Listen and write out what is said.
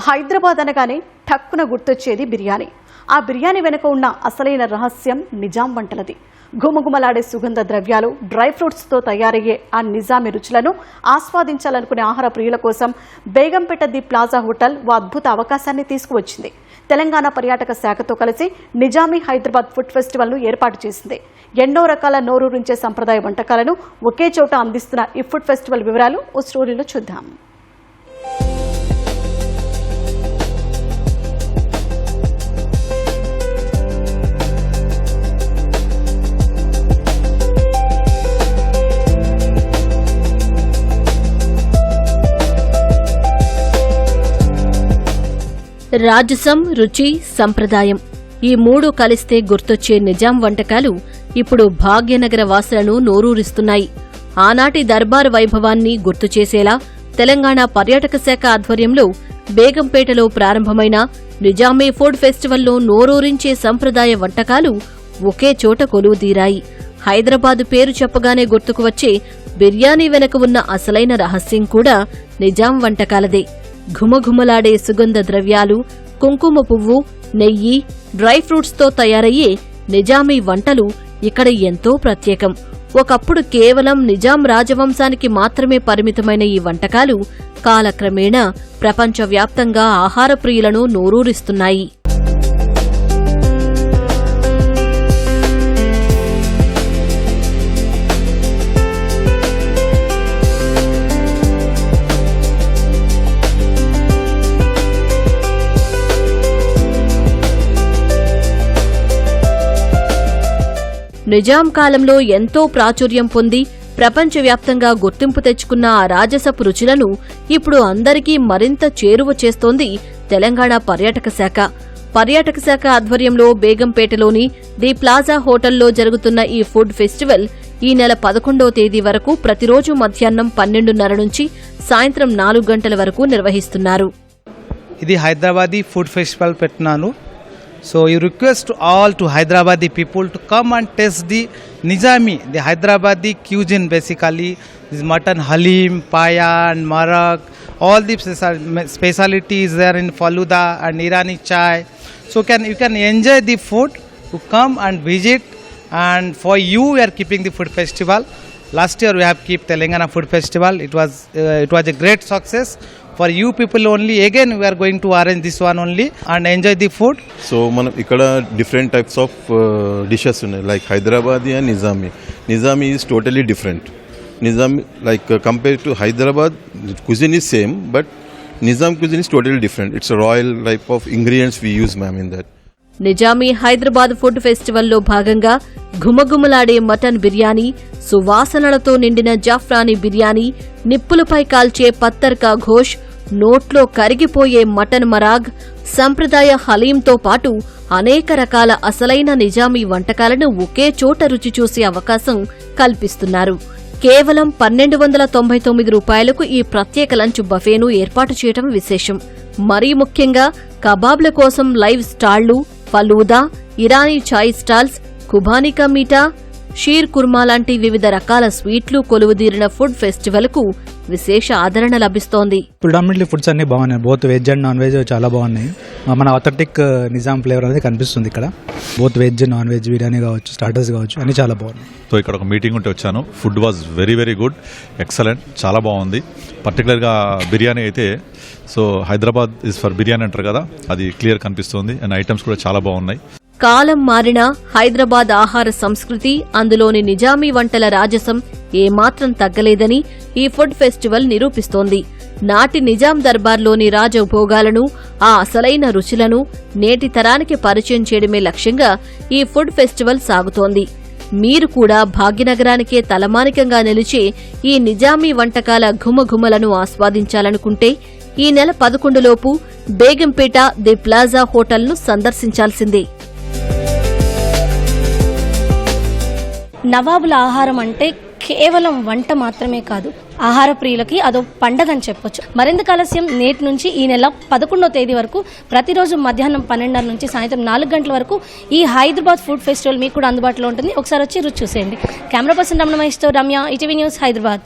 హైదరాబాద్ అనగానే ఠక్కున గుర్తొచ్చేది బిర్యానీ. ఆ బిర్యానీ వెనుక ఉన్న అసలైన రహస్యం నిజాం వంటలది. గుమగుమలాడే సుగంధ ద్రవ్యాలు, డ్రై ఫ్రూట్స్తో తయారయ్యే ఆ నిజామీ రుచులను ఆస్వాదించాలనుకునే ఆహార ప్రియుల కోసం బేగంపేట ది ప్లాజా హోటల్ ఓ అద్భుత అవకాశాన్ని తీసుకువచ్చింది. తెలంగాణ పర్యాటక శాఖతో కలిసి నిజామీ హైదరాబాద్ ఫుడ్ ఫెస్టివల్ను ఏర్పాటు చేసింది. ఎన్నో రకాల నోరూరించే సంప్రదాయ వంటకాలను ఒకే చోట అందిస్తున్న ఈ ఫుడ్ ఫెస్టివల్ వివరాలు ఓ స్టోరీలో చూద్దాం. రాజసం, రుచి, సంప్రదాయం ఈ మూడు కలిస్తే గుర్తొచ్చే నిజాం వంటకాలు ఇప్పుడు భాగ్యనగర వాసులను నోరూరిస్తున్నాయి. ఆనాటి దర్బారు వైభవాన్ని గుర్తుచేసేలా తెలంగాణ పర్యాటక శాఖ ఆధ్వర్యంలో బేగంపేటలో ప్రారంభమైన నిజామీ ఫుడ్ ఫెస్టివల్లో నోరూరించే సంప్రదాయ వంటకాలు ఒకే చోట కొలువుదీరాయి. హైదరాబాద్ పేరు చెప్పగానే గుర్తుకు వచ్చే బిర్యానీ వెనక ఉన్న అసలైన రహస్యం కూడా నిజాం వంటకాలదే. ఘుమఘుమలాడే సుగంధ ద్రవ్యాలు, కుంకుమ పువ్వు, నెయ్యి, డ్రై ఫ్రూట్స్తో తయారయ్యే నిజామీ వంటలు ఇక్కడ ఎంతో ప్రత్యేకం. ఒకప్పుడు కేవలం నిజాం రాజవంశానికి మాత్రమే పరిమితమైన ఈ వంటకాలు కాలక్రమేణా ప్రపంచవ్యాప్తంగా ఆహార ప్రియులను నోరూరిస్తున్నాయి. నిజాం కాలంలో ఎంతో ప్రాచుర్యం పొంది ప్రపంచవ్యాప్తంగా గుర్తింపు తెచ్చుకున్న ఆ రాజసపు రుచులను ఇప్పుడు అందరికీ మరింత చేరువ చేస్తోంది తెలంగాణ పర్యాటక శాఖ. పర్యాటక శాఖ ఆధ్వర్యంలో బేగంపేటలోని ది ప్లాజా హోటల్లో జరుగుతున్న ఈ ఫుడ్ ఫెస్టివల్ ఈ నెల 11వ తేదీ వరకు ప్రతిరోజు మధ్యాహ్నం 12:30 నుంచి సాయంత్రం 4 గంటల వరకు నిర్వహిస్తున్నారు. ఇది హైదరాబాదీ ఫుడ్ ఫెస్టివల్ పెట్టినాను. So you request all to Hyderabadi people to come and taste the Nizami, the Hyderabadi cuisine basically. This mutton halim, paya and marak, all the specialities there in Faluda and Irani chai. So you can enjoy the food, to come and visit, and for you we are keeping the food festival. Last year we have kept Telangana food festival. It was a great success. For you people only, again we are going to arrange this one only and enjoy the food. So మనం ఇక్కడ different types of dishes ఉన్నాయి, like Hyderabadi and Nizami. Nizami is totally different. Nizami like compare to Hyderabad cuisine is same, but Nizam cuisine is totally different. It's a royal type of ingredients we use, ma'am, in that. Nizami Hyderabad food ఫెస్టివల్లో భాగంగా ఘుమఘుమలాడే mutton biryani, సువాసనలతో నిండిన జాఫ్రానీ బిర్యానీ, నిప్పులపై కాల్చే పత్తర్ కా ఘోష్, నోట్లో కరిగిపోయే mutton marag, సంప్రదాయ హలీంతో పాటు అనేక రకాల అసలైన నిజామీ వంటకాలను ఒకే చోట రుచి చూసే అవకాశం కల్పిస్తున్నారు. కేవలం 1299 రూపాయలకు ఈ ప్రత్యేక లంచ్ బఫేను ఏర్పాటు చేయడం విశేషం. మరీ ముఖ్యంగా కబాబ్ల కోసం లైవ్ స్టాళ్లు, ఫలూదా, ఇరానీ చాయ్ స్టాల్స్, కుబానికా మీఠా, షీర్ కుర్మా లాంటి వివిధ రకాల స్వీట్లు కొలువుదీరిన ఫుడ్ ఫెస్టివల్ కు విశేష ఆదరణ లభిస్తోంది. ప్రిడామినెంట్లీ ఫుడ్స్ అన్ని బాగున్నాయి, both veg and non veg చాలా బాగున్నాయి. మన అథెంటిక్ నిజాం ఫ్లేవర్ అనేది కనిపిస్తుంది ఇక్కడ. Both veg, non veg, biryani కావచ్చు, స్టార్టర్స్ కావచ్చు, అన్ని చాలా బాగున్నాయి. సో ఇక్కడ ఒక మీటింగ్ ఉంటే వచ్చాను. Food was very very good, excellent, చాలా బాగుంది. పర్టికులర్గా బిర్యానీ అయితే, so Hyderabad is for biryani అంటారు కదా, అది క్లియర్ కనిపిస్తుంది. అండ్ ఐటమ్స్ కూడా చాలా బాగున్నాయి. కాలం మారినా హైదరాబాద్ ఆహార సంస్కృతి, అందులోని నిజామీ వంటల రాజసం ఏమాత్రం తగ్గలేదని ఈ ఫుడ్ ఫెస్టివల్ నిరూపిస్తోంది. నాటి నిజాం దర్బార్లోని రాజభోగాలను, ఆ అసలైన రుచులను నేటి తరానికి పరిచయం చేయడమే లక్ష్యంగా ఈ ఫుడ్ ఫెస్టివల్ సాగుతోంది. మీరు కూడా భాగ్యనగరానికే తలమానికంగా నిలిచే ఈ నిజామీ వంటకాల ఘుమఘుమలను ఆస్వాదించాలనుకుంటే ఈ నెల 11 లోపు బేగంపేట ది ప్లాజా హోటల్ను సందర్శించాల్సిందే. నవాబుల ఆహారం అంటే కేవలం వంట మాత్రమే కాదు, ఆహార ప్రియులకి అదో పండగని చెప్పొచ్చు. మరింత ఆలస్యం నేటి నుంచి ఈ నెల 11వ తేదీ వరకు ప్రతిరోజు మధ్యాహ్నం 12:30 నుంచి సాయంత్రం 4 గంటల వరకు ఈ హైదరాబాద్ ఫుడ్ ఫెస్టివల్ మీకు కూడా అందుబాటులో ఉంటుంది. ఒకసారి వచ్చి రుచి చూసేయండి. కెమెరా పర్సన్ రమణ మహేష్తో రమ్య, ఈటీవీ న్యూస్, హైదరాబాద్.